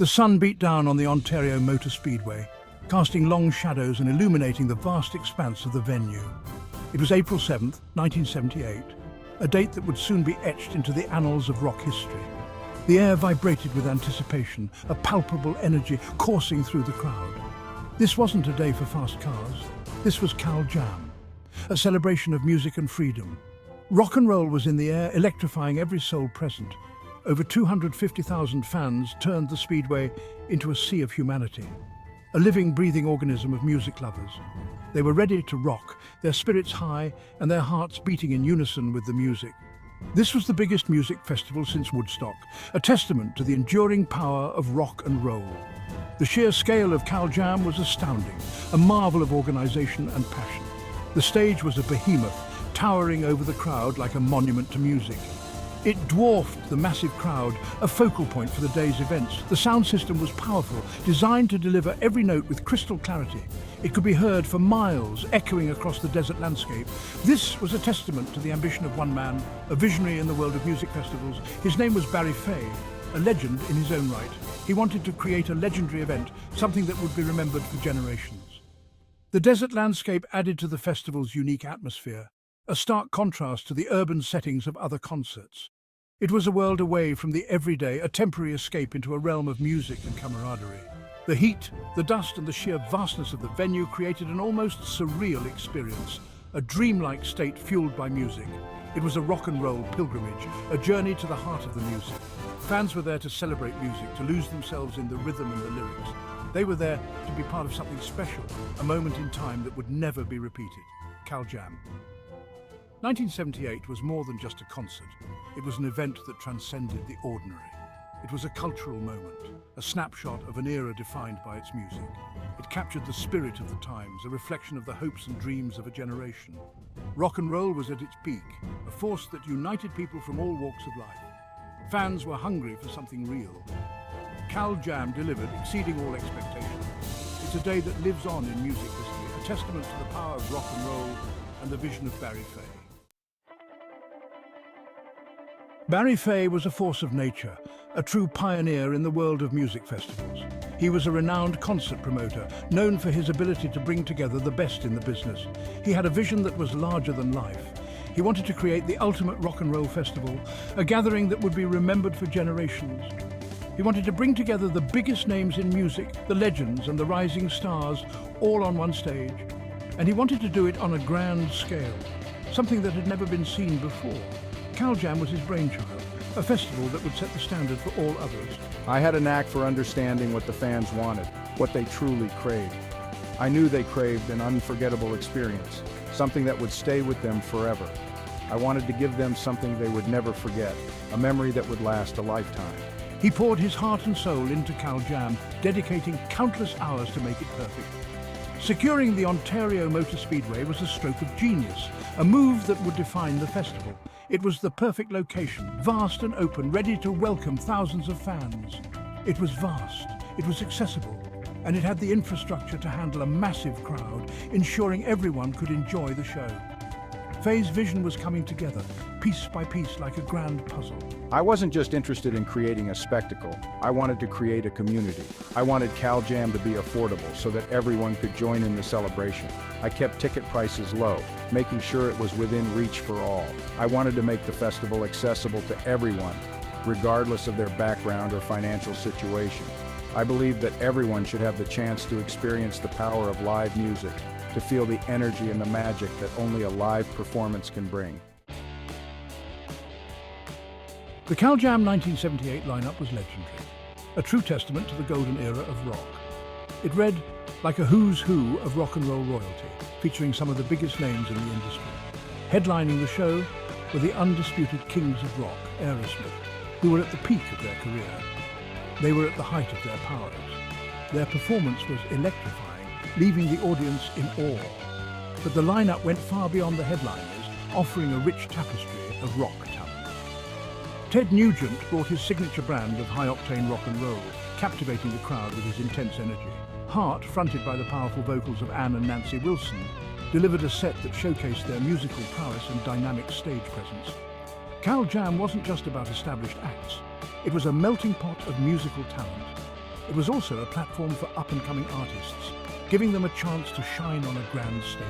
The sun beat down on the Ontario Motor Speedway, casting long shadows and illuminating the vast expanse of the venue. It was April 7th, 1978, a date that would soon be etched into the annals of rock history. The air vibrated with anticipation, a palpable energy coursing through the crowd. This wasn't a day for fast cars. This was Cal Jam, a celebration of music and freedom. Rock and roll was in the air, electrifying every soul present. Over 250,000 fans turned the Speedway into a sea of humanity, a living, breathing organism of music lovers. They were ready to rock, their spirits high and their hearts beating in unison with the music. This was the biggest music festival since Woodstock, a testament to the enduring power of rock and roll. The sheer scale of Cal Jam was astounding, a marvel of organization and passion. The stage was a behemoth, towering over the crowd like a monument to music. It dwarfed the massive crowd, a focal point for the day's events. The sound system was powerful, designed to deliver every note with crystal clarity. It could be heard for miles, echoing across the desert landscape. This was a testament to the ambition of one man, a visionary in the world of music festivals. His name was Barry Fay, a legend in his own right. He wanted to create a legendary event, something that would be remembered for generations. The desert landscape added to the festival's unique atmosphere, a stark contrast to the urban settings of other concerts. It was a world away from the everyday, a temporary escape into a realm of music and camaraderie. The heat, the dust and the sheer vastness of the venue created an almost surreal experience, a dreamlike state fueled by music. It was a rock and roll pilgrimage, a journey to the heart of the music. Fans were there to celebrate music, to lose themselves in the rhythm and the lyrics. They were there to be part of something special, a moment in time that would never be repeated. Cal Jam. 1978 was more than just a concert. It was an event that transcended the ordinary. It was a cultural moment, a snapshot of an era defined by its music. It captured the spirit of the times, a reflection of the hopes and dreams of a generation. Rock and roll was at its peak, a force that united people from all walks of life. Fans were hungry for something real. Cal Jam delivered, exceeding all expectations. It's a day that lives on in music history, a testament to the power of rock and roll and the vision of Barry Fay. Barry Fay was a force of nature, a true pioneer in the world of music festivals. He was a renowned concert promoter, known for his ability to bring together the best in the business. He had a vision that was larger than life. He wanted to create the ultimate rock and roll festival, a gathering that would be remembered for generations. He wanted to bring together the biggest names in music, the legends and the rising stars, all on one stage. And he wanted to do it on a grand scale, something that had never been seen before. Cal Jam was his brainchild, a festival that would set the standard for all others. I had a knack for understanding what the fans wanted, what they truly craved. I knew they craved an unforgettable experience, something that would stay with them forever. I wanted to give them something they would never forget, a memory that would last a lifetime. He poured his heart and soul into Cal Jam, dedicating countless hours to make it perfect. Securing the Ontario Motor Speedway was a stroke of genius, a move that would define the festival. It was the perfect location, vast and open, ready to welcome thousands of fans. It was vast, it was accessible, and it had the infrastructure to handle a massive crowd, ensuring everyone could enjoy the show. Fay's vision was coming together, piece by piece, like a grand puzzle. I wasn't just interested in creating a spectacle. I wanted to create a community. I wanted Cal Jam to be affordable so that everyone could join in the celebration. I kept ticket prices low, making sure it was within reach for all. I wanted to make the festival accessible to everyone, regardless of their background or financial situation. I believed that everyone should have the chance to experience the power of live music, to feel the energy and the magic that only a live performance can bring. The Cal Jam 1978 lineup was legendary, a true testament to the golden era of rock. It read like a who's who of rock and roll royalty, featuring some of the biggest names in the industry. Headlining the show were the undisputed kings of rock, Aerosmith, who were at the peak of their career. They were at the height of their powers. Their performance was electrifying, leaving the audience in awe. But the lineup went far beyond the headliners, offering a rich tapestry of rock talent. Ted Nugent brought his signature brand of high-octane rock and roll, captivating the crowd with his intense energy. Heart, fronted by the powerful vocals of Ann and Nancy Wilson, delivered a set that showcased their musical prowess and dynamic stage presence. Cal Jam wasn't just about established acts. It was a melting pot of musical talent. it was also a platform for up-and-coming artists, giving them a chance to shine on a grand stage.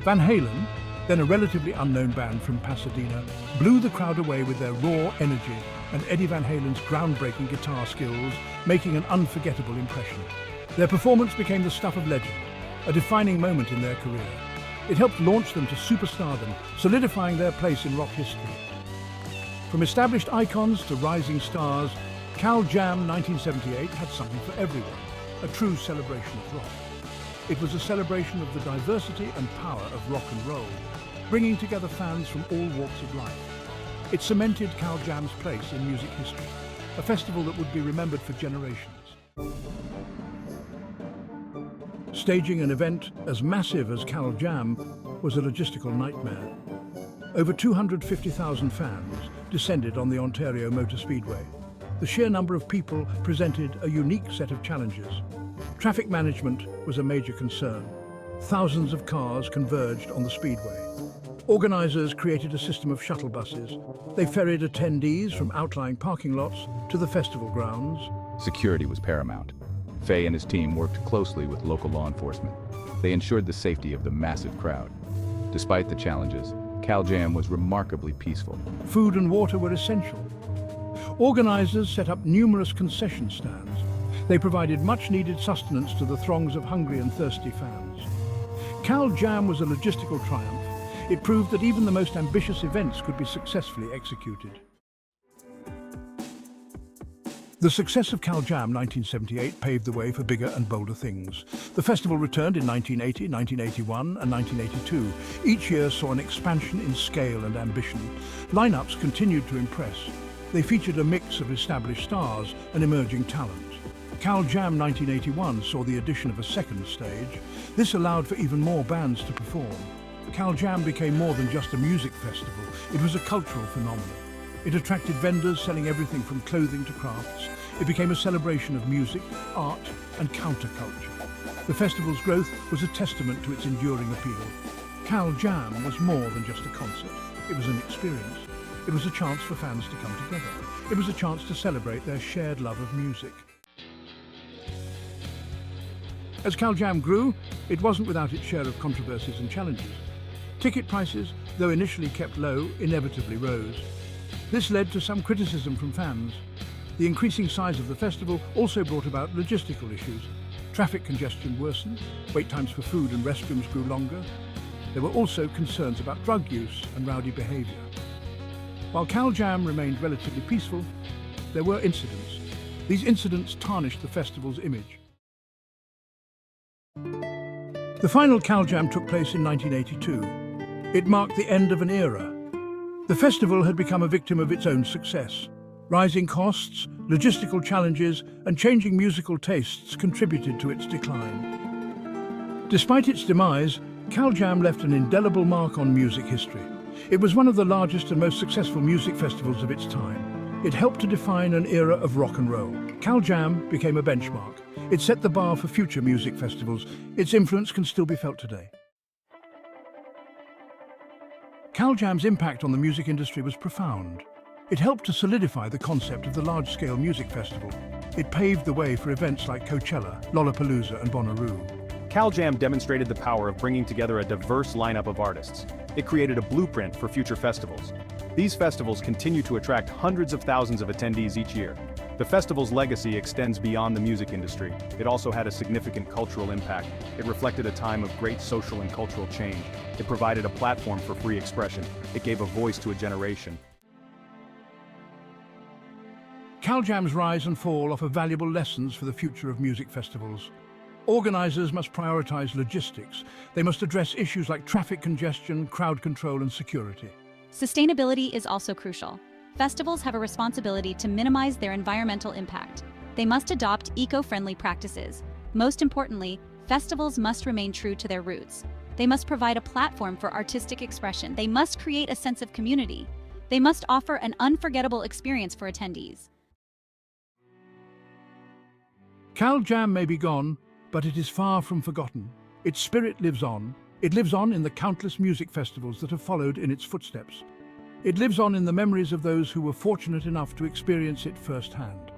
Van Halen, then a relatively unknown band from Pasadena, blew the crowd away with their raw energy and Eddie Van Halen's groundbreaking guitar skills, making an unforgettable impression. Their performance became the stuff of legend, a defining moment in their career. It helped launch them to superstardom, solidifying their place in rock history. From established icons to rising stars, Cal Jam 1978 had something for everyone, a true celebration of rock. It was a celebration of the diversity and power of rock and roll, bringing together fans from all walks of life. It cemented Cal Jam's place in music history, a festival that would be remembered for generations. Staging an event as massive as Cal Jam was a logistical nightmare. Over 250,000 fans descended on the Ontario Motor Speedway. The sheer number of people presented a unique set of challenges. Traffic management was a major concern. Thousands of cars converged on the speedway. Organizers created a system of shuttle buses. They ferried attendees from outlying parking lots to the festival grounds. Security was paramount. Faye and his team worked closely with local law enforcement. They ensured the safety of the massive crowd. Despite the challenges, Cal Jam was remarkably peaceful. Food and water were essential. Organizers set up numerous concession stands. They provided much-needed sustenance to the throngs of hungry and thirsty fans. Cal Jam was a logistical triumph. It proved that even the most ambitious events could be successfully executed. The success of Cal Jam 1978 paved the way for bigger and bolder things. The festival returned in 1980, 1981 and 1982. Each year saw an expansion in scale and ambition. Lineups continued to impress. They featured a mix of established stars and emerging talent. Cal Jam 1981 saw the addition of a second stage. This allowed for even more bands to perform. Cal Jam became more than just a music festival. It was a cultural phenomenon. It attracted vendors selling everything from clothing to crafts. It became a celebration of music, art, and counterculture. The festival's growth was a testament to its enduring appeal. Cal Jam was more than just a concert. It was an experience. It was a chance for fans to come together. It was a chance to celebrate their shared love of music. As Cal Jam grew, it wasn't without its share of controversies and challenges. Ticket prices, though initially kept low, inevitably rose. This led to some criticism from fans. The increasing size of the festival also brought about logistical issues. Traffic congestion worsened, wait times for food and restrooms grew longer. There were also concerns about drug use and rowdy behavior. While Cal Jam remained relatively peaceful, there were incidents. These incidents tarnished the festival's image. The final Cal Jam took place in 1982. It marked the end of an era. The festival had become a victim of its own success. Rising costs, logistical challenges, and changing musical tastes contributed to its decline. Despite its demise, Cal Jam left an indelible mark on music history. It was one of the largest and most successful music festivals of its time. It helped to define an era of rock and roll. Cal Jam became a benchmark. It set the bar for future music festivals. Its influence can still be felt today. Cal Jam's impact on the music industry was profound. It helped to solidify the concept of the large-scale music festival. It paved the way for events like Coachella, Lollapalooza, and Bonnaroo. Cal Jam demonstrated the power of bringing together a diverse lineup of artists. It created a blueprint for future festivals. These festivals continue to attract hundreds of thousands of attendees each year. The festival's legacy extends beyond the music industry. It also had a significant cultural impact. It reflected a time of great social and cultural change. It provided a platform for free expression. It gave a voice to a generation. Cal Jam's rise and fall offer valuable lessons for the future of music festivals. Organizers must prioritize logistics. They must address issues like traffic congestion, crowd control, and security. Sustainability is also crucial. Festivals have a responsibility to minimize their environmental impact. They must adopt eco-friendly practices. Most importantly, festivals must remain true to their roots. They must provide a platform for artistic expression. They must create a sense of community. They must offer an unforgettable experience for attendees. Cal Jam may be gone, but it is far from forgotten. Its spirit lives on. It lives on in the countless music festivals that have followed in its footsteps. It lives on in the memories of those who were fortunate enough to experience it firsthand.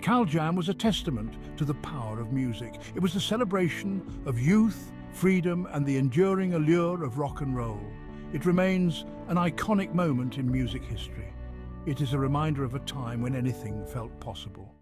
Cal Jam was a testament to the power of music. It was a celebration of youth, freedom, and the enduring allure of rock and roll. It remains an iconic moment in music history. It is a reminder of a time when anything felt possible.